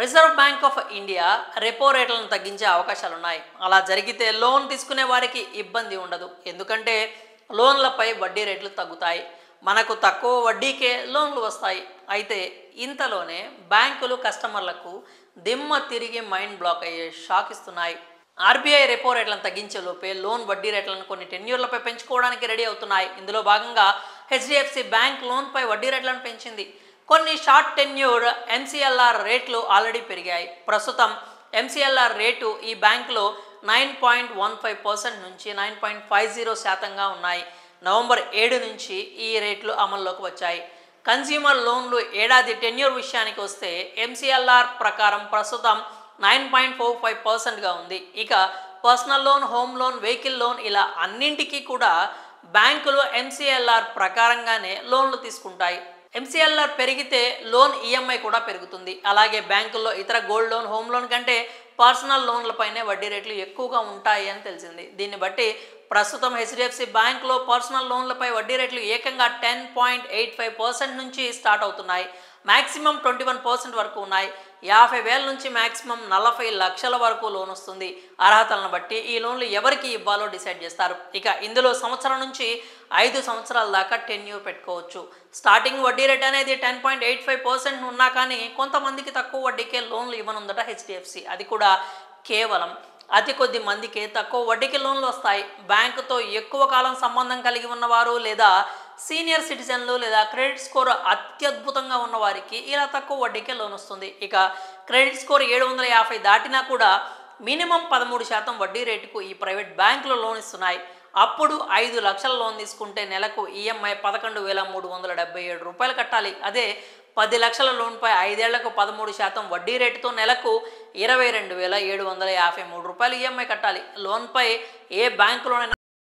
Reserve bank of India repo రేట్లను తగ్గించే అవకాశాలు ఉన్నాయి. అలా జరిగితే లోన్ తీసుకునే వారికి ఇబ్బంది ఉండదు. ఎందుకంటే లోన్లపై వడ్డీ రేట్లు తగ్గుతాయి. మనకు తక్కువ వడ్డీకే లోన్లు వస్తాయి. అయితే ఇంతలోనే బ్యాంకులు కస్టమర్లకు దిమ్మ తిరిగి మైండ్ బ్లాక్ అయ్యే షాక్ ఇస్తున్నాయి. ఆర్బీఐ రెపో రేట్లను తగ్గించే లోపే లోన్ వడ్డీ రేట్లను కొన్ని టెన్యూర్లపై పెంచుకోవడానికి రెడీ అవుతున్నాయి. ఇందులో భాగంగా హెచ్డిఎఫ్సి బ్యాంక్ లోన్పై వడ్డీ రేట్లను పెంచింది. కొన్ని షార్ట్ టెన్యూర్ ఎంసీఎల్ఆర్ రేట్లు ఆల్రెడీ పెరిగాయి. ప్రస్తుతం ఎంసీఎల్ఆర్ రేటు ఈ బ్యాంకులో 9.15% నుంచి 9.50% ఉన్నాయి. నవంబర్ 7 నుంచి ఈ రేట్లు అమల్లోకి వచ్చాయి. కన్స్యూమర్ లోన్లు ఏడాది టెన్యూర్ విషయానికి వస్తే ఎంసీఎల్ఆర్ ప్రకారం ప్రస్తుతం 9.45%గా ఉంది. ఇక personal loan, home loan, vehicle loan ఇలా అన్నింటికీ కూడా బ్యాంకులు ఎంసీఎల్ఆర్ ప్రకారంగానే లోన్లు తీసుకుంటాయి. ఎంసీఎల్ఆర్ పెరిగితే లోన్ ఈఎంఐ కూడా పెరుగుతుంది. అలాగే బ్యాంకుల్లో ఇతర గోల్డ్ లోన్, హోమ్ లోన్ కంటే పర్సనల్ లోన్లపైనే వడ్డీ రేట్లు ఎక్కువగా ఉంటాయి అని తెలిసింది. దీన్ని బట్టి ప్రస్తుతం హెచ్డిఎఫ్సి బ్యాంక్లో పర్సనల్ లోన్లపై వడ్డీ రేట్లు ఏకంగా 10.85% నుంచి స్టార్ట్ అవుతున్నాయి. మ్యాక్సిమం 21% వరకు ఉన్నాయి. 50,000 నుంచి మ్యాక్సిమం 40 లక్షల వరకు లోన్ వస్తుంది. అర్హతలను బట్టి ఈ లోన్లు ఎవరికి ఇవ్వాలో డిసైడ్ చేస్తారు. ఇక ఇందులో సంవత్సరం నుంచి 5 సంవత్సరాల దాకా టెన్యూర్ పెట్టుకోవచ్చు. స్టార్టింగ్ వడ్డీ రేట్ అనేది 10.85% ఉన్నా కానీ కొంతమందికి తక్కువ వడ్డీకే లోన్లు ఇవ్వనుందట హెచ్డిఎఫ్సి. అది కూడా కేవలం అతి కొద్ది మందికే తక్కువ వడ్డీకి లోన్లు వస్తాయి. బ్యాంకుతో ఎక్కువ కాలం సంబంధం కలిగి ఉన్నవారు లేదా సీనియర్ సిటిజన్లు లేదా క్రెడిట్ స్కోర్ అత్యద్భుతంగా ఉన్న వారికి ఇలా తక్కువ వడ్డీకే లోన్ వస్తుంది. ఇక క్రెడిట్ స్కోర్ 750 దాటినా కూడా మినిమం 13% వడ్డీ రేటుకు ఈ ప్రైవేట్ బ్యాంకులు లోన్ ఇస్తున్నాయి. అప్పుడు 5 లక్షల లోన్ తీసుకుంటే నెలకు ఈఎంఐ 11,377 రూపాయలు కట్టాలి. అదే 10 లక్షల లోన్పై 5 ఏళ్లకు 13% వడ్డీ రేటుతో నెలకు 22,753 రూపాయలు ఈఎంఐ కట్టాలి. లోన్పై ఏ బ్యాంకులోనైనా